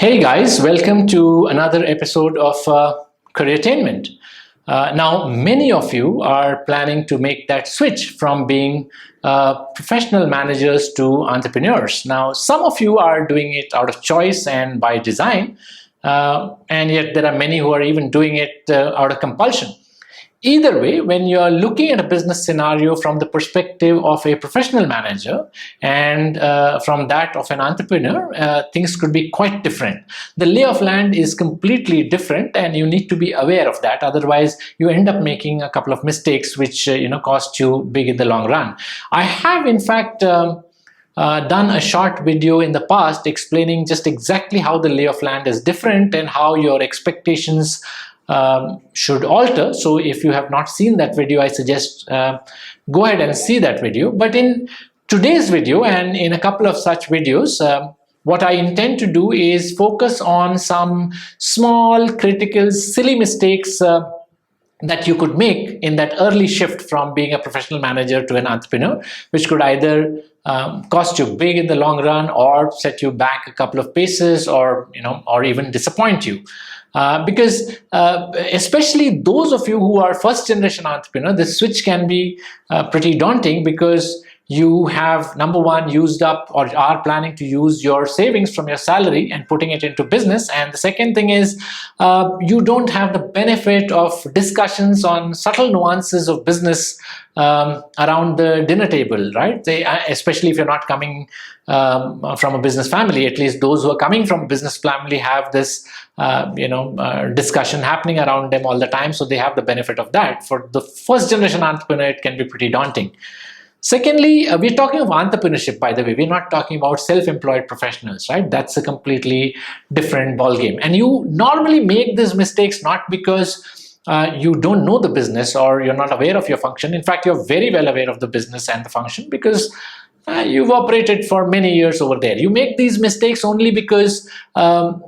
Hey guys, welcome to another episode of Careertainment. Now, many of you are planning to make that switch from being professional managers to entrepreneurs. Now, some of you are doing it out of choice and by design, and yet there are many who are even doing it out of compulsion. Either way, when you're looking at a business scenario from the perspective of a professional manager and from that of an entrepreneur, things could be quite different. The lay of land is completely different, and you need to be aware of that. Otherwise, you end up making a couple of mistakes which cost you big in the long run. I have, in fact, done a short video in the past explaining just exactly how the lay of land is different and how your expectations should alter. So if you have not seen that video, I suggest go ahead and see that video. But in today's video and in a couple of such videos, what I intend to do is focus on some small, critical, silly mistakes that you could make in that early shift from being a professional manager to an entrepreneur, which could either cost you big in the long run or set you back a couple of paces, or even disappoint you. Because especially those of you who are first generation entrepreneur, this switch can be pretty daunting, because you have, number one, used up or are planning to use your savings from your salary and putting it into business. And the second thing is you don't have the benefit of discussions on subtle nuances of business around the dinner table, right? Especially if you're not coming from a business family. At least those who are coming from a business family have this discussion happening around them all the time, so they have the benefit of that. For the first generation entrepreneur, it can be pretty daunting. Secondly, we're talking of entrepreneurship, by the way. We're not talking about self-employed professionals, right? That's a completely different ballgame. And you normally make these mistakes not because you don't know the business or you're not aware of your function. In fact, you're very well aware of the business and the function, because you've operated for many years over there. You make these mistakes only because the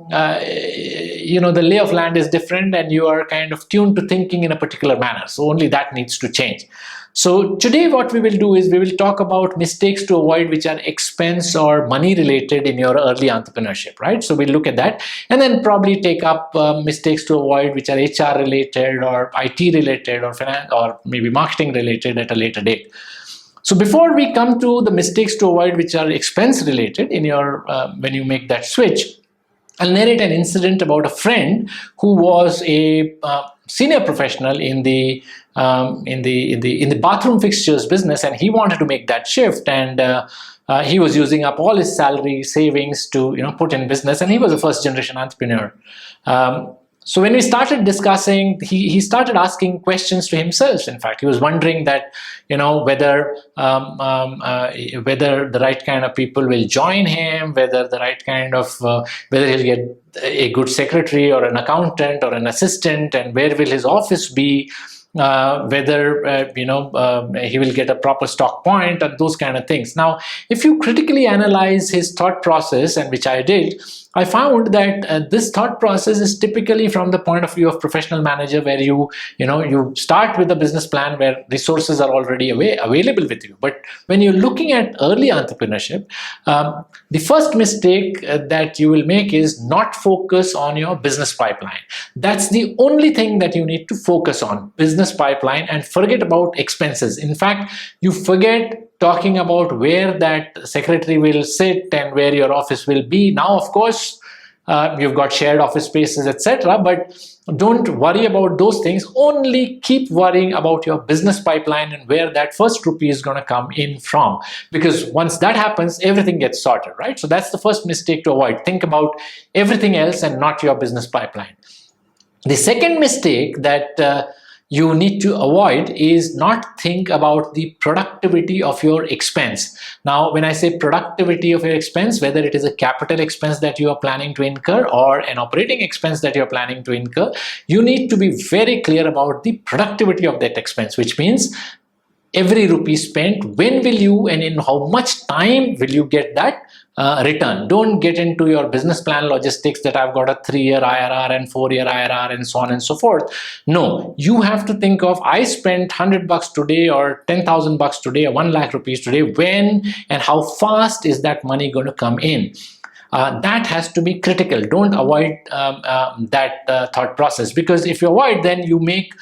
lay of land is different and you are kind of tuned to thinking in a particular manner. So only that needs to change. So today what we will do is we will talk about mistakes to avoid which are expense or money related in your early entrepreneurship, right? So we'll look at that and then probably take up mistakes to avoid which are HR related or IT related or finance or maybe marketing related at a later date. So before we come to the mistakes to avoid which are expense related in your when you make that switch, I'll narrate an incident about a friend who was a senior professional in the bathroom fixtures business, and he wanted to make that shift, and he was using up all his salary savings to put in business, and he was a first generation entrepreneur. So when we started discussing, he started asking questions to himself. In fact, he was wondering that whether the right kind of people will join him, whether the right kind of whether he'll get a good secretary or an accountant or an assistant, and where will his office be, whether he will get a proper stock point, and those kind of things. Now, if you critically analyze his thought process, and which I did, I found that this thought process is typically from the point of view of professional manager, where you start with a business plan where resources are already available with you. But when you're looking at early entrepreneurship, the first mistake that you will make is not focus on your business pipeline. That's the only thing that you need to focus on, business pipeline, and forget about expenses. In fact, you forget talking about where that secretary will sit and where your office will be. Now, of course, you've got shared office spaces, etc. But don't worry about those things. Only keep worrying about your business pipeline and where that first rupee is going to come in from. Because once that happens, everything gets sorted, right? So that's the first mistake to avoid. Think about everything else and not your business pipeline. The second mistake that you need to avoid is not think about the productivity of your expense. Now, when I say productivity of your expense, whether it is a capital expense that you are planning to incur or an operating expense that you're planning to incur, you need to be very clear about the productivity of that expense, which means every rupee spent, when will you and in how much time will you get that return. Don't get into your business plan logistics that I've got a 3-year IRR and 4-year IRR and so on and so forth. No, you have to think of, I spent $100 today or 10,000 bucks today or 1 lakh rupees today. When and how fast is that money going to come in? That has to be critical. Don't avoid that thought process, because if you avoid, then you make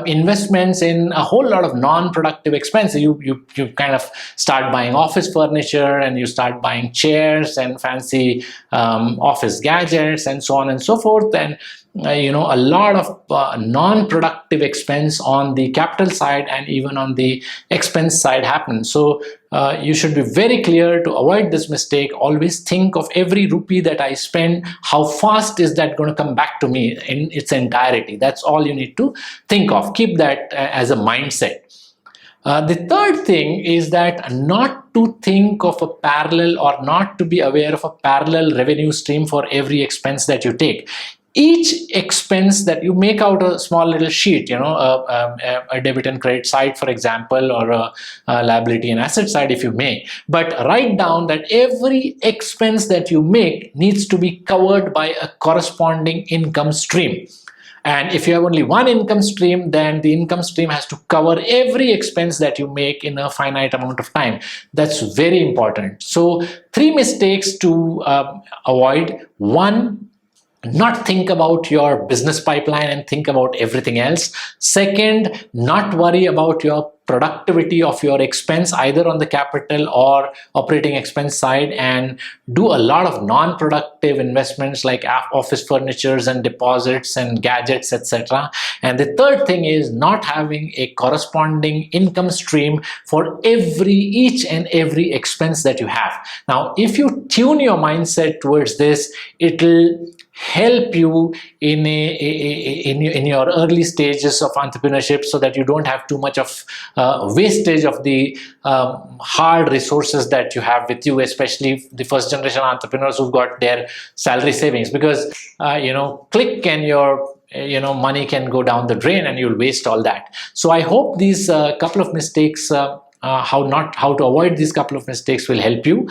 investments in a whole lot of non-productive expenses. You kind of start buying office furniture, and you start buying chairs and fancy office gadgets and so on and so forth, and a lot of non-productive expense on the capital side and even on the expense side happens. So you should be very clear to avoid this mistake. Always think of every rupee that I spend, how fast is that going to come back to me in its entirety. That's all you need to think of. Keep that as a mindset. The third thing is that not to think of a parallel, or not to be aware of a parallel revenue stream for every expense that you take. Each expense that you make out a small little sheet, a debit and credit side, for example, or a liability and asset side if you may, but write down that every expense that you make needs to be covered by a corresponding income stream. And if you have only one income stream, then the income stream has to cover every expense that you make in a finite amount of time. That's very important. So 3 mistakes to avoid. 1, not think about your business pipeline and think about everything else. 2nd, not worry about your productivity of your expense, either on the capital or operating expense side, and do a lot of non-productive investments like office furnitures and deposits and gadgets, etc. And the 3rd thing is not having a corresponding income stream for each and every expense that you have. Now, if you tune your mindset towards this, it'll help you in your early stages of entrepreneurship, so that you don't have too much of wastage of the hard resources that you have with you, especially the first generation entrepreneurs who've got their salary savings, because click and your money can go down the drain and you'll waste all that. So I hope these couple of mistakes, how to avoid these couple of mistakes, will help you.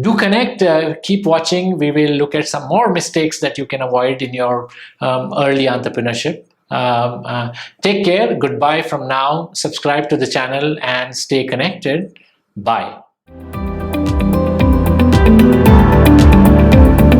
Do connect, keep watching. We will look at some more mistakes that you can avoid in your early entrepreneurship. Take care. Goodbye from now. Subscribe to the channel and stay connected. Bye.